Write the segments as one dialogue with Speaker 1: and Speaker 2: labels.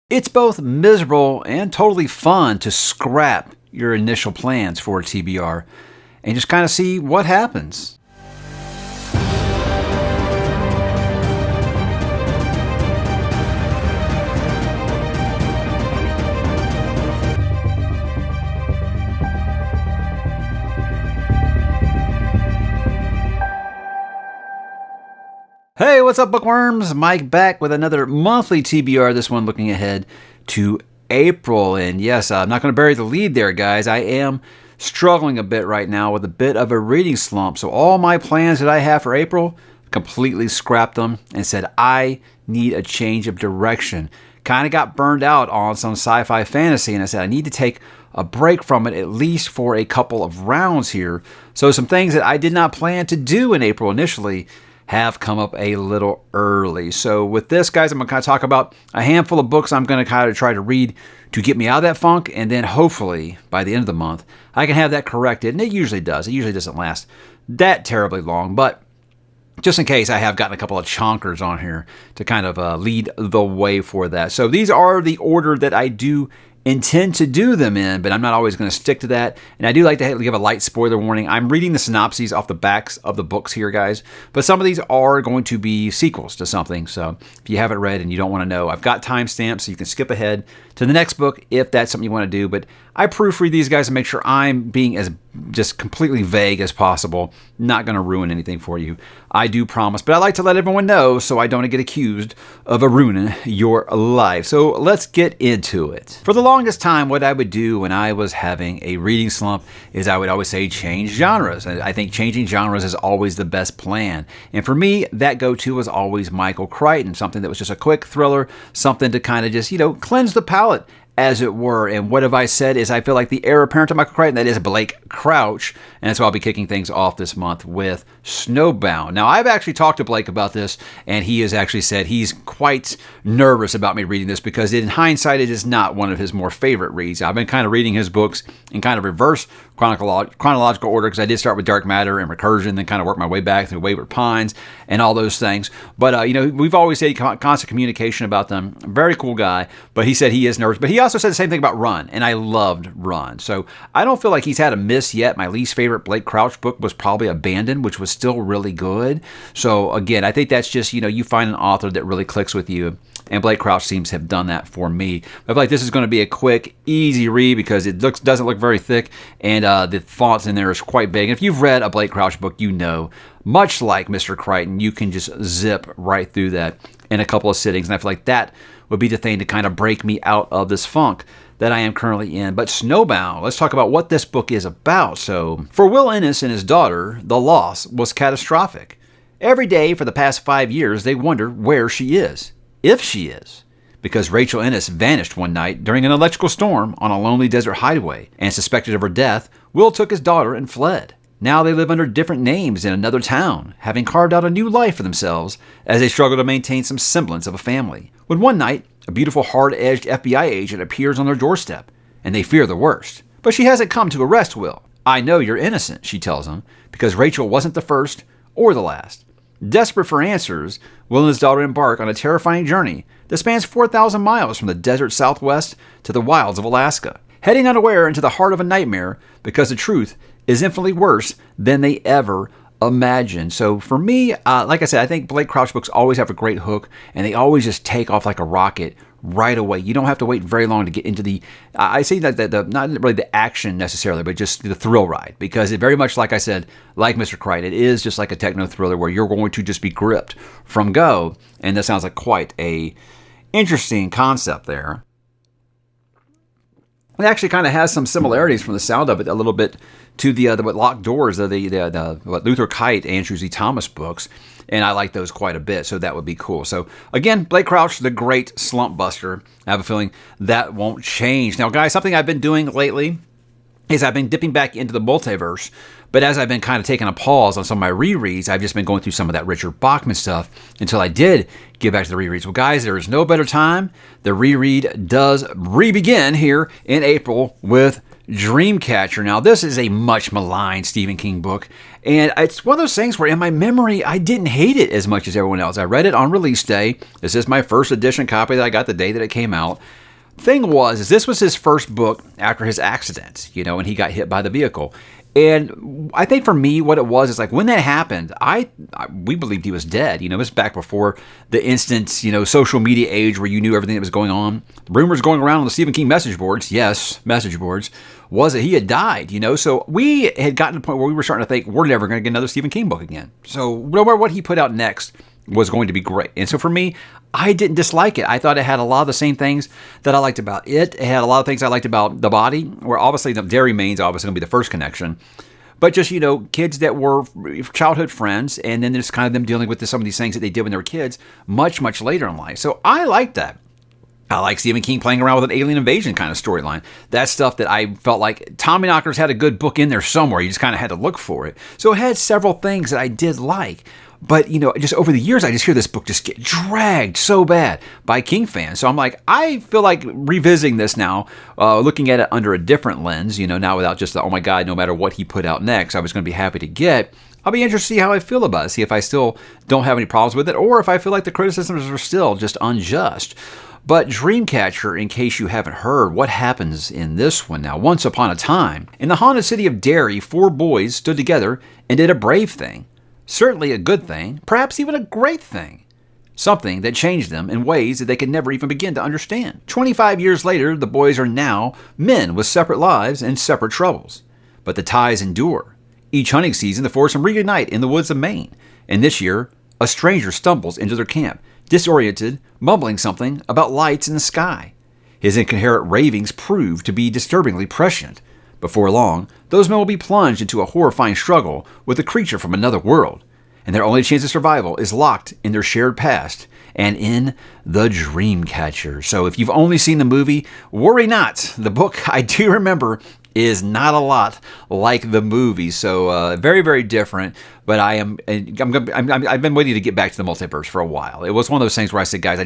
Speaker 1: It's both miserable and totally fun to scrap your initial plans for a TBR and just kind of see what happens. Hey, what's up, bookworms? Mike back with another monthly TBR, this one looking ahead to April. And yes, I'm not going to bury the lead there, guys. I am struggling a bit right now with a bit of a reading slump. So all my plans that I have for April, completely scrapped them and said, I need a change of direction. Kind of got burned out on some sci-fi fantasy, and I said, I need to take a break from it, at least for a couple of rounds here. So some things that I did not plan to do in April initially have come up a little early. So with this, guys, I'm going to kind of talk about a handful of books I'm going to kind of try to read to get me out of that funk, and then hopefully by the end of the month, I can have that corrected, and it usually does. It usually doesn't last that terribly long, but just in case, I have gotten a couple of chonkers on here to kind of lead the way for that. So these are the order that I do intend to do them in, but I'm not always going to stick to that. And I do like to give a light spoiler warning. I'm reading the synopses off the backs of the books here, guys, but some of these are going to be sequels to something. So if you haven't read and you don't want to know, I've got timestamps so you can skip ahead to the next book if that's something you want to do. But I proofread these guys to make sure I'm being as just completely vague as possible. Not going to ruin anything for you, I do promise. But I like to let everyone know so I don't get accused of ruining your life. So let's get into it. For the longest time, what I would do when I was having a reading slump is I would always say change genres. I think changing genres is always the best plan. And for me, that go-to was always Michael Crichton, something that was just a quick thriller, something to kind of just, cleanse the palate, as it were. And what have I said is I feel like the heir apparent to Michael Crichton, that is Blake Crouch, and that's why I'll be kicking things off this month with Snowbound. Now, I've actually talked to Blake about this, and he has actually said he's quite nervous about me reading this because in hindsight, it is not one of his more favorite reads. I've been kind of reading his books in kind of reverse chronological order because I did start with Dark Matter and Recursion, then kind of work my way back through Wayward Pines and all those things. But, we've always had constant communication about them. Very cool guy, but he said he is nervous. But he also said the same thing about Run, and I loved Run. So I don't feel like he's had a miss yet. My least favorite Blake Crouch book was probably Abandoned, which was still really good. So again, I think that's just, you find an author that really clicks with you. And Blake Crouch seems to have done that for me. I feel like this is going to be a quick, easy read because it doesn't look very thick, and the fonts in there is quite big. And if you've read a Blake Crouch book, much like Mr. Crichton, you can just zip right through that in a couple of sittings. And I feel like that would be the thing to kind of break me out of this funk that I am currently in. But Snowbound, let's talk about what this book is about. So, for Will Ennis and his daughter, the loss was catastrophic. Every day for the past 5 years, they wonder where she is. If she is, because Rachel Ennis vanished one night during an electrical storm on a lonely desert highway, and suspected of her death, Will took his daughter and fled. Now they live under different names in another town, having carved out a new life for themselves as they struggle to maintain some semblance of a family. When one night, a beautiful hard-edged FBI agent appears on their doorstep, and they fear the worst. But she hasn't come to arrest Will. I know you're innocent, she tells him, because Rachel wasn't the first or the last. Desperate for answers, Will and his daughter embark on a terrifying journey that spans 4,000 miles from the desert southwest to the wilds of Alaska, heading unaware into the heart of a nightmare because the truth is infinitely worse than they ever imagined. So for me, like I said, I think Blake Crouch books always have a great hook, and they always just take off like a rocket right away. You don't have to wait very long to get into the, I say that the not really the action necessarily, but just the thrill ride, because it very much, like I said, like Mr. Crichton, it is just like a techno thriller where you're going to just be gripped from go, and that sounds like quite a interesting concept there. It actually kind of has some similarities from the sound of it a little bit to the what Locked Doors, what Luther Kite, Andrew Z. Thomas books, and I like those quite a bit, so that would be cool. So again, Blake Crouch, the great slump buster. I have a feeling that won't change. Now, guys, something I've been doing lately is I've been dipping back into the multiverse, but as I've been kind of taking a pause on some of my rereads, I've just been going through some of that Richard Bachman stuff until I did get back to the rereads. Well, guys, there is no better time. The reread does re-begin here in April with Dreamcatcher. Now, this is a much maligned Stephen King book, and it's one of those things where in my memory, I didn't hate it as much as everyone else. I read it on release day. This is my first edition copy that I got the day that it came out. Thing was, is this was his first book after his accident, and he got hit by the vehicle. And I think for me, what it was is like when that happened, we believed he was dead. It was back before the instant, social media age where you knew everything that was going on. The rumors going around on the Stephen King message boards, yes, message boards, was that he had died. So we had gotten to the point where we were starting to think we're never going to get another Stephen King book again. So no matter what he put out next was going to be great. And so for me, I didn't dislike it. I thought it had a lot of the same things that I liked about it. It had a lot of things I liked about The Body, where obviously the ℓ𝕬𝕤𝕤's obviously going to be the first connection. But just, kids that were childhood friends, and then there's kind of them dealing with some of these things that they did when they were kids much, much later in life. So I like that. I like Stephen King playing around with an alien invasion kind of storyline. That's stuff that I felt like Tommyknockers had a good book in there somewhere. You just kind of had to look for it. So it had several things that I did like. But, just over the years, I just hear this book just get dragged so bad by King fans. So I'm like, I feel like revisiting this now, looking at it under a different lens, now without just the, oh my God, no matter what he put out next, I was going to be happy to get. I'll be interested to see how I feel about it, see if I still don't have any problems with it, or if I feel like the criticisms are still just unjust. But Dreamcatcher, in case you haven't heard, what happens in this one now? Once upon a time, in the haunted city of Derry, 4 boys stood together and did a brave thing. Certainly a good thing, perhaps even a great thing. Something that changed them in ways that they could never even begin to understand. 25 years later, the boys are now men with separate lives and separate troubles. But the ties endure. Each hunting season, the foursome reunite in the woods of Maine. And this year, a stranger stumbles into their camp, disoriented, mumbling something about lights in the sky. His incoherent ravings prove to be disturbingly prescient. Before long, those men will be plunged into a horrifying struggle with a creature from another world, and their only chance of survival is locked in their shared past and in the Dreamcatcher. So if you've only seen the movie, worry not. The book, I do remember, is not a lot like the movie. So very, very different. But I've been waiting to get back to the multiverse for a while. It was one of those things where I said, guys,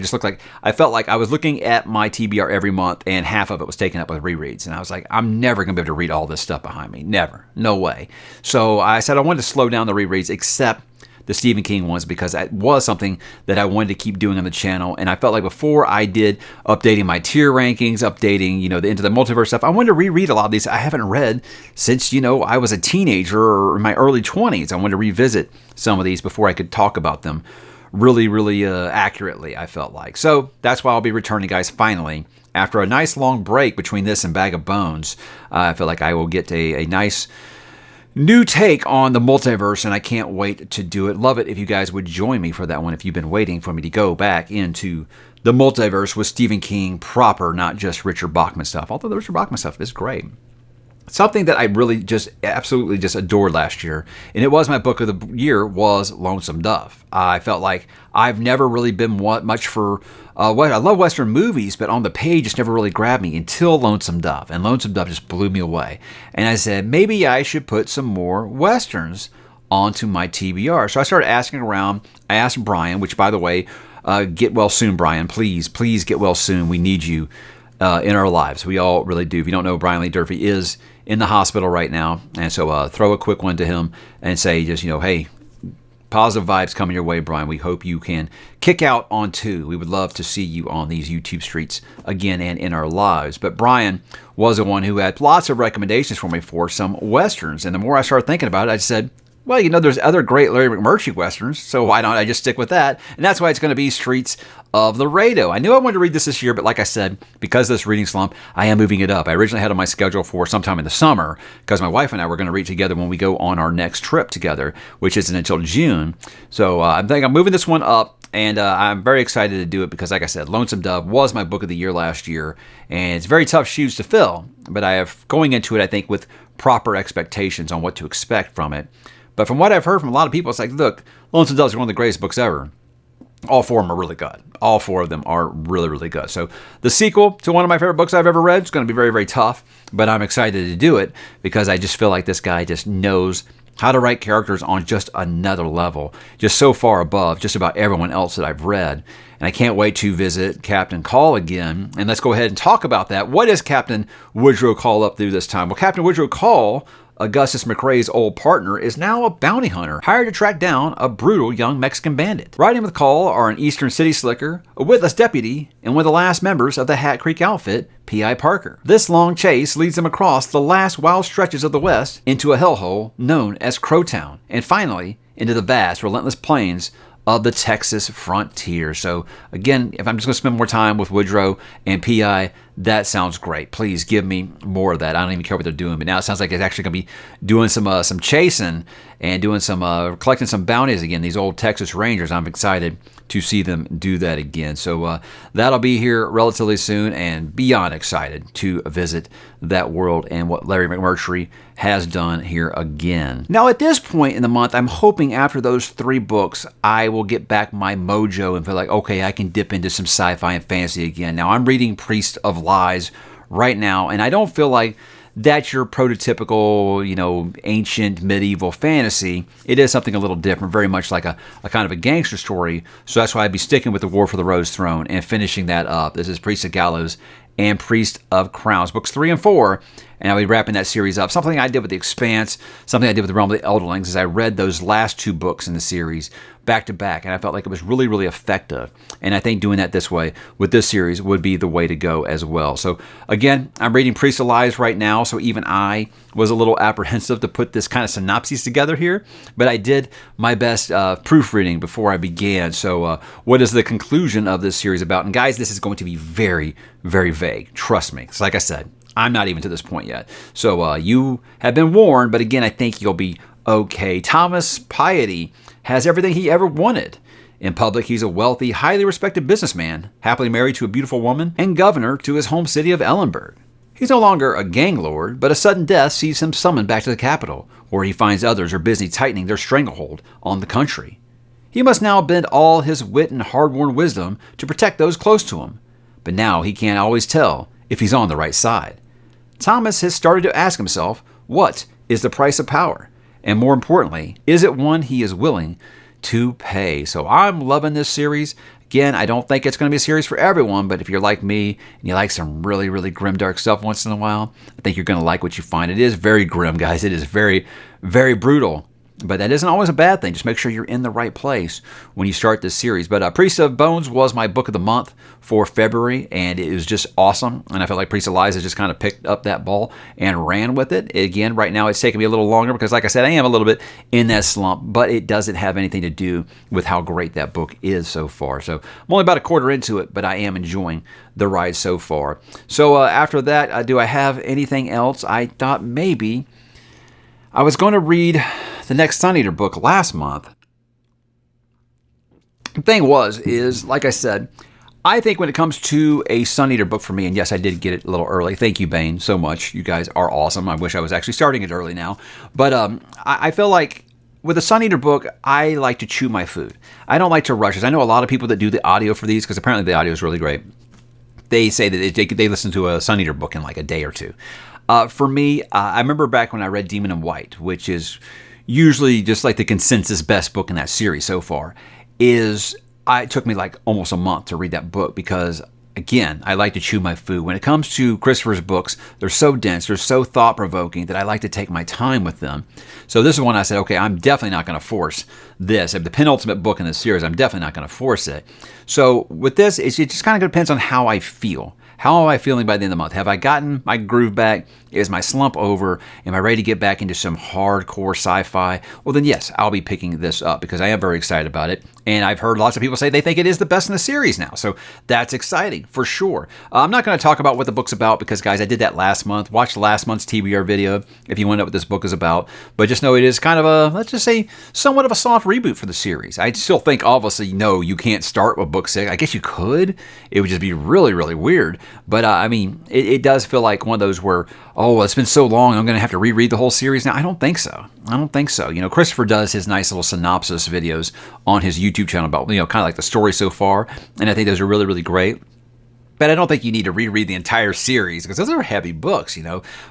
Speaker 1: I felt like I was looking at my TBR every month, and half of it was taken up with rereads. And I was like, I'm never going to be able to read all this stuff behind me. Never. No way. So I said I wanted to slow down the rereads, except the Stephen King ones, because it was something that I wanted to keep doing on the channel. And I felt like before I did updating my tier rankings, updating, the Into the Multiverse stuff, I wanted to reread a lot of these I haven't read since, I was a teenager or in my early 20s. I wanted to revisit some of these before I could talk about them really, really accurately, I felt like. So that's why I'll be returning, guys, finally. After a nice long break between this and Bag of Bones, I feel like I will get a nice new take on the multiverse, and I can't wait to do it. Love it if you guys would join me for that one if you've been waiting for me to go back into the multiverse with Stephen King proper, not just Richard Bachman stuff. Although the Richard Bachman stuff is great. Something that I really absolutely adored last year, and it was my book of the year, was Lonesome Dove. I felt like I've never really been much for I love Western movies, but on the page it's never really grabbed me until Lonesome Dove, and Lonesome Dove just blew me away. And I said, maybe I should put some more Westerns onto my TBR. So I started asking around. I asked Brian, which, by the way, get well soon, Brian. Please get well soon. We need you in our lives. We all really do. If you don't know, Brian Lee Durfee is in the hospital right now. And so throw a quick one to him and say just, hey, positive vibes coming your way, Brian. We hope you can kick out on 2. We would love to see you on these YouTube streets again and in our lives. But Brian was the one who had lots of recommendations for me for some Westerns. And the more I started thinking about it, I said, well, there's other great Larry McMurtry Westerns, so why don't I just stick with that? And that's why it's going to be Streets of Laredo. I knew I wanted to read this year, but like I said, because of this reading slump, I am moving it up. I originally had on my schedule for sometime in the summer, because my wife and I were going to read together when we go on our next trip together, which isn't until June. So I think I'm moving this one up, and I'm very excited to do it because, like I said, Lonesome Dove was my book of the year last year, and it's very tough shoes to fill, but I have going into it, I think, with proper expectations on what to expect from it. But from what I've heard from a lot of people, it's like, look, Lonesome Dove is one of the greatest books ever. All four of them are really good. All four of them are really, really good. So the sequel to one of my favorite books I've ever read is going to be very, very tough, but I'm excited to do it because I just feel like this guy just knows how to write characters on just another level, just so far above just about everyone else that I've read. And I can't wait to visit Captain Call again. And let's go ahead and talk about that. What is Captain Woodrow Call up to this time? Well, Captain Woodrow Call, Augustus McCrae's old partner, is now a bounty hunter hired to track down a brutal young Mexican bandit. Riding with Call are an Eastern City Slicker, a witless deputy, and one of the last members of the Hat Creek outfit, P.I. Parker. This long chase leads them across the last wild stretches of the West into a hellhole known as Crowtown, and finally into the vast, relentless plains of the Texas frontier. So again, if I'm just going to spend more time with Woodrow and P.I., that sounds great. Please give me more of that. I don't even care what they're doing, but now it sounds like it's actually going to be doing some chasing and doing some collecting some bounties again. These old Texas Rangers. I'm excited to see them do that again. So that'll be here relatively soon, and beyond excited to visit that world and what Larry McMurtry has done here again. Now, at this point in the month, I'm hoping after those 3 books, I will get back my mojo and feel like, okay, I can dip into some sci-fi and fantasy again. Now, I'm reading Priest of Lies right now, and I don't feel like that's your prototypical, ancient medieval fantasy. It is something a little different, very much like a kind of a gangster story. So that's why I'd be sticking with the War for the Rose Throne and finishing that up. This is Priest of Gallows and Priest of Crowns, books 3 and 4, and I'll be wrapping that series up. Something I did with The Expanse, something I did with The Realm of the Elderlings, is I read those last 2 books in the series back to back, and I felt like it was really, really effective. And I think doing that this way with this series would be the way to go as well. So again, I'm reading Priest of Lies right now, so even I was a little apprehensive to put this kind of synopsis together here, but I did my best proofreading before I began. So what is the conclusion of this series about? And guys, this is going to be very, very vague. Trust me. So like I said, I'm not even to this point yet. So you have been warned, but again, I think you'll be okay. Thomas Piety has everything he ever wanted. In public, he's a wealthy, highly respected businessman, happily married to a beautiful woman, and governor to his home city of Ellenburg. He's no longer a gang lord, but a sudden death sees him summoned back to the capital, where he finds others are busy tightening their stranglehold on the country. He must now bend all his wit and hard-won wisdom to protect those close to him, but now he can't always tell if he's on the right side. Thomas has started to ask himself, what is the price of power? And more importantly, is it one he is willing to pay? So I'm loving this series. Again, I don't think it's going to be a series for everyone, but if you're like me and you like some really, really grim, dark stuff once in a while, I think you're going to like what you find. It is very grim, guys. It is very, very brutal. But that isn't always a bad thing. Just make sure you're in the right place when you start this series. But Priest of Bones was my book of the month for February, and it was just awesome. And I felt like Priest of Lies has just kind of picked up that ball and ran with it. Again, right now it's taking me a little longer because, like I said, I am a little bit in that slump, but it doesn't have anything to do with how great that book is so far. So I'm only about a quarter into it, but I am enjoying the ride so far. So after that, do I have anything else? I thought maybe I was going to read the next Sun Eater book last month. The thing is, like I said, I think when it comes to a Sun Eater book for me, and yes, I did get it a little early. Thank you, Bane, so much. You guys are awesome. I wish I was actually starting it early now. But I feel like with a Sun Eater book, I like to chew my food. I don't like to rush this. I know a lot of people that do the audio for these, because apparently the audio is really great. They say that they listen to a Sun Eater book in like a day or two. For me, I remember back when I read Demon in White, which is usually just like the consensus best book in that series so far, it took me like almost a month to read that book because, again, I like to chew my food. When it comes to Christopher's books, they're so dense, they're so thought-provoking that I like to take my time with them. So this is one I said, okay, I'm definitely not going to force this. If the penultimate book in the series, I'm definitely not going to force it. So with this, it just kind of depends on how I feel. How am I feeling by the end of the month? Have I gotten my groove back? Is my slump over? Am I ready to get back into some hardcore sci-fi? Well, then yes, I'll be picking this up because I am very excited about it. And I've heard lots of people say they think it is the best in the series now. So that's exciting for sure. I'm not going to talk about what the book's about because, guys, I did that last month. Watch last month's TBR video if you want to know what this book is about. But just know it is kind of a, let's just say, somewhat of a soft reboot for the series. I still think, obviously, no, you can't start with book 6. I guess you could. It would just be really, really weird. But, I mean, it does feel like one of those where, oh, it's been so long, I'm going to have to reread the whole series now. I don't think so. I don't think so. Christopher does his nice little synopsis videos on his YouTube channel about, kind of like the story so far. And I think those are really, really great. But I don't think you need to reread the entire series because those are heavy books,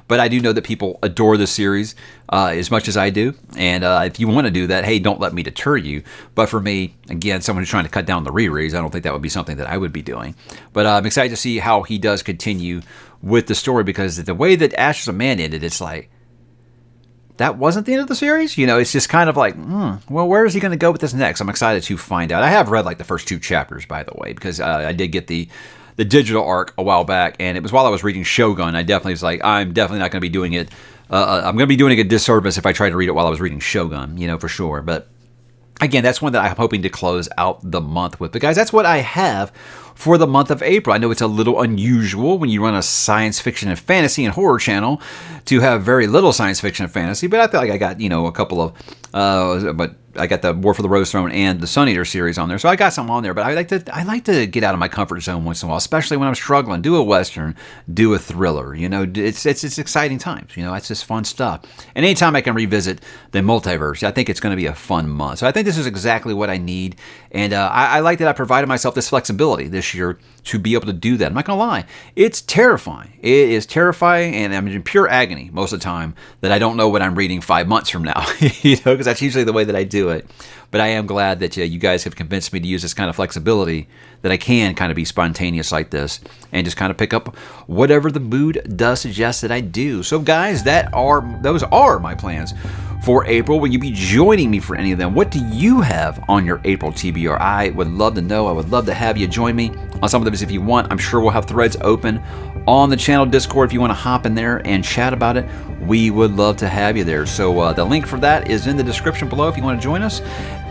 Speaker 1: But I do know that people adore the series as much as I do. And if you want to do that, hey, don't let me deter you. But for me, again, someone who's trying to cut down the rereads, I don't think that would be something that I would be doing. But I'm excited to see how he does continue with the story because the way that Ashes of Man ended, it's like, that wasn't the end of the series? It's just kind of like, well, where is he going to go with this next? I'm excited to find out. I have read like the first 2 chapters, by the way, because I did get the digital arc a while back, and it was while I was reading Shogun. I definitely was like, I'm definitely not going to be doing it. I'm going to be doing a disservice if I try to read it while I was reading Shogun, for sure. But again, that's one that I'm hoping to close out the month with. But guys, that's what I have for the month of April. I know it's a little unusual when you run a science fiction and fantasy and horror channel to have very little science fiction and fantasy, but I feel like I got, a couple of, but I got the War for the Rose Throne and the Sun Eater series on there, so I got some on there. But I like to get out of my comfort zone once in a while, especially when I'm struggling. Do a Western, do a thriller. It's exciting times. It's just fun stuff. And anytime I can revisit the multiverse, I think it's going to be a fun month. So I think this is exactly what I need, and I like that I provided myself this flexibility this year to be able to do that. I'm not going to lie. It's terrifying. It is terrifying, and I'm in pure agony most of the time that I don't know what I'm reading 5 months from now, because that's usually the way that I do it. But I am glad that you guys have convinced me to use this kind of flexibility, that I can kind of be spontaneous like this and just kind of pick up whatever the mood does suggest that I do. So guys, those are my plans for April. Will you be joining me for any of them? What do you have on your April TBR? I would love to know. I would love to have you join me on some of those if you want. I'm sure we'll have threads open on the channel Discord if you want to hop in there and chat about it. We would love to have you there. So the link for that is in the description below if you want to join us.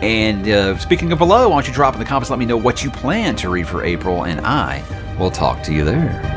Speaker 1: And speaking of below, why don't you drop in the comments, let me know what you plan to read for April, and I will talk to you there.